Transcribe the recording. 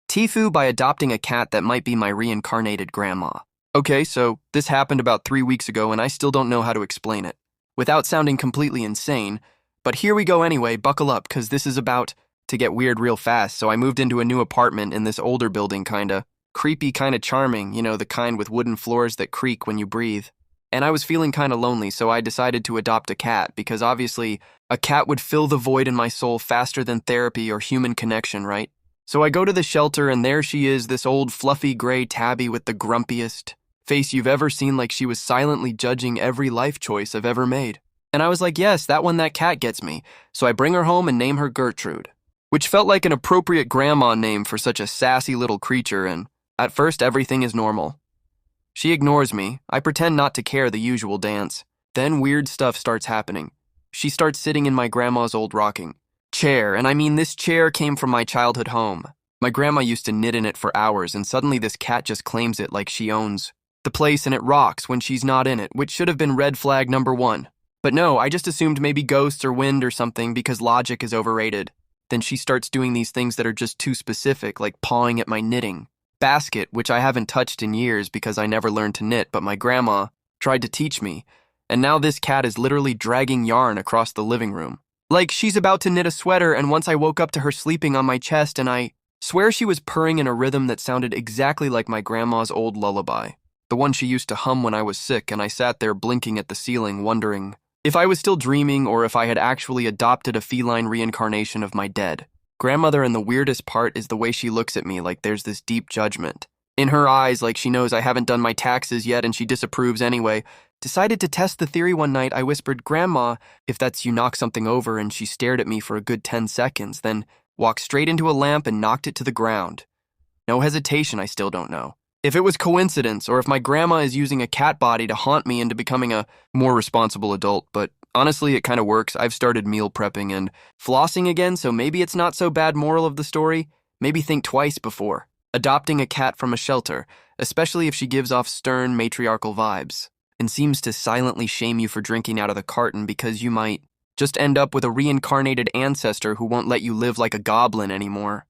Tifu by adopting a cat that might be my reincarnated grandma. Okay, so this happened about 3 weeks ago and I still don't know how to explain it. Without sounding completely insane, but here we go anyway, buckle up, cause this is about to get weird real fast. So I moved into a new apartment in this older building kinda. Creepy, kinda charming, the kind with wooden floors that creak when you breathe. And I was feeling kinda lonely, so I decided to adopt a cat, because obviously, a cat would fill the void in my soul faster than therapy or human connection, right? So I go to the shelter, and there she is, this old fluffy gray tabby with the grumpiest face you've ever seen, like she was silently judging every life choice I've ever made. And I was like, yes, that cat gets me. So I bring her home and name her Gertrude, which felt like an appropriate grandma name for such a sassy little creature, and at first everything is normal. She ignores me. I pretend not to care, the usual dance. Then weird stuff starts happening. She starts sitting in my grandma's old rocking chair, and I mean this chair came from my childhood home. My grandma used to knit in it for hours, and suddenly this cat just claims it like she owns the place, and it rocks when she's not in it, which should have been red flag number one. But no, I just assumed maybe ghosts or wind or something because logic is overrated. Then she starts doing these things that are just too specific, like pawing at my knitting basket, which I haven't touched in years because I never learned to knit, but my grandma tried to teach me. And now this cat is literally dragging yarn across the living room. Like she's about to knit a sweater, and once I woke up to her sleeping on my chest, and I swear she was purring in a rhythm that sounded exactly like my grandma's old lullaby, the one she used to hum when I was sick, and I sat there blinking at the ceiling, wondering if I was still dreaming or if I had actually adopted a feline reincarnation of my dead grandmother. And the weirdest part is the way she looks at me, like there's this deep judgment in her eyes, like she knows I haven't done my taxes yet and she disapproves anyway. Decided to test the theory one night. I whispered, "Grandma, if that's you knock something over," and she stared at me for a good 10 seconds, then walked straight into a lamp and knocked it to the ground. No hesitation. I still don't know if it was coincidence or if my grandma is using a cat body to haunt me into becoming a more responsible adult, but honestly, it kind of works. I've started meal prepping and flossing again, so maybe it's not so bad. Moral of the story, maybe think twice before adopting a cat from a shelter, especially if she gives off stern matriarchal vibes and seems to silently shame you for drinking out of the carton, because you might just end up with a reincarnated ancestor who won't let you live like a goblin anymore.